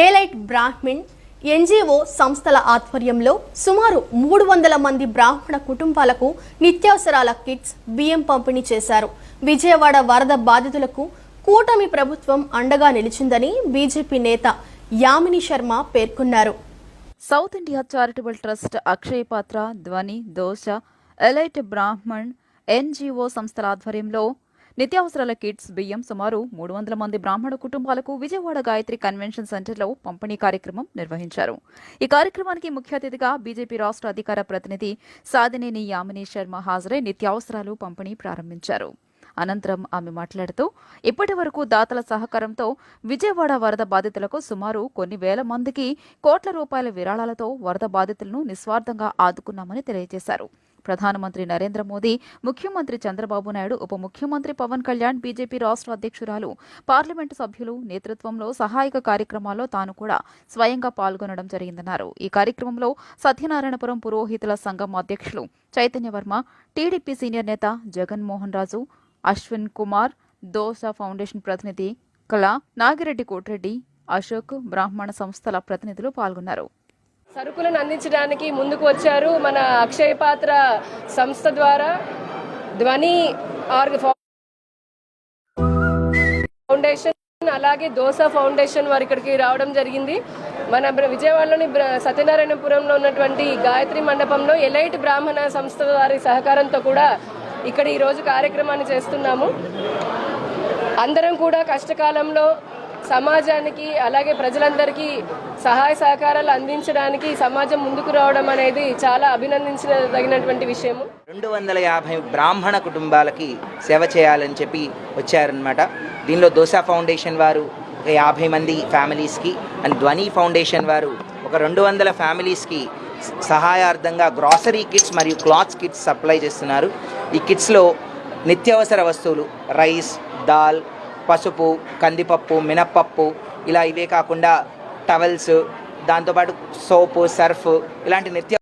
ఏలైట్ Brahmin NGO సంస్థల ఆధ్వర్యంలో సుమారు 300 మంది బ్రాహ్మణ కుటుంబాలకు నిత్యావసరాల కిట్స్ బియ్యం పంపిణీ చేశారు. విజయవాడ వరద బాధితులకు కూటమి ప్రభుత్వం అండగా నిలిచిందని బీజేపీ నేత యామిని శర్మ పేర్కొన్నారు. సౌత్ ఇండియా చారిటబుల్ ట్రస్ట్, అక్షయ పాత్ర, ధ్వని, దోశ, ఎలైట్ బ్రాహ్మణ్ ఎన్జీఓ సంస్థల ఆధ్వర్యంలో నిత్యావసరాల కిట్స్ బియ్యం సుమారు 300 మంది బ్రాహ్మణ కుటుంబాలకు విజయవాడ గాయత్రి కన్వెన్షన్ సెంటర్లో పంపిణీ కార్యక్రమం నిర్వహించారు. ఈ కార్యక్రమానికి ముఖ్య అతిథిగా బీజేపీ రాష్ట్ర అధికార ప్రతినిధి సాదినేని యామిని శర్మ హాజరై నిత్యావసరాలు పంపిణీ ప్రారంభించారు. అనంతరం ఆమె మాట్లాడుతూ ఇప్పటి వరకు దాతల సహకారంతో విజయవాడ వరద బాధితులకు సుమారు కొన్ని వేల మందికి కోట్ల రూపాయల విరాళాలతో వరద బాధితులను నిస్వార్థంగా ఆదుకున్నామని తెలియజేశారు. ప్రధానమంత్రి నరేంద్ర మోదీ, ముఖ్యమంత్రి చంద్రబాబు నాయుడు, ఉప ముఖ్యమంత్రి పవన్ కళ్యాణ్, బీజేపీ రాష్ట్ర అధ్యక్షురాలు, పార్లమెంటు సభ్యులు నేతృత్వంలో సహాయక కార్యక్రమాల్లో తాను కూడా స్వయంగా పాల్గొనడం జరిగిందన్నారు. ఈ కార్యక్రమంలో సత్యనారాయణపురం పురోహితుల సంఘం అధ్యక్షులు చైతన్య వర్మ, టీడీపీ సీనియర్ నేత జగన్మోహన్ రాజు, అశ్విన్ కుమార్, దోస ఫౌండేషన్ ప్రతినిధి కళ, నాగిరెడ్డి కోటిరెడ్డి, అశోక్, బ్రాహ్మణ సంస్థల ప్రతినిధులు పాల్గొన్నారు. సరుకులను అందించడానికి ముందుకు వచ్చారు. మన అక్షయ పాత్ర సంస్థ ద్వారా ధ్వని ఫౌండేషన్, అలాగే దోస ఫౌండేషన్ వారు ఇక్కడికి రావడం జరిగింది. మన విజయవాడలోని సత్యనారాయణపురంలో ఉన్నటువంటి గాయత్రి మండపంలో ఎలైట్ బ్రాహ్మణ సంస్థ వారి సహకారంతో కూడా ఇక్కడ ఈరోజు కార్యక్రమాన్ని చేస్తున్నాము. అందరం కూడా కష్టకాలంలో సమాజానికి అలాగే ప్రజలందరికీ సహాయ సహకారాలు అందించడానికి సమాజం ముందుకు రావడం అనేది చాలా అభినందించదగినటువంటి విషయము. 250 బ్రాహ్మణ కుటుంబాలకి సేవ చేయాలని చెప్పి వచ్చారనమాట. దీనిలో దోసా ఫౌండేషన్ వారు 50 మంది ఫ్యామిలీస్కి అండ్ ధ్వని ఫౌండేషన్ వారు ఒక 200 ఫ్యామిలీస్కి సహాయార్థంగా గ్రాసరీ కిట్స్ మరియు క్లాత్స్ కిట్స్ సప్లై చేస్తున్నారు. ఈ కిట్స్లో నిత్యావసర వస్తువులు రైస్, దాల్, పసుపు, కందిపప్పు, మినప్పప్పు, ఇలా ఇవే కాకుండా టవల్స్, దాంతోపాటు సోపు, సర్ఫ్ ఇలాంటి నిత్య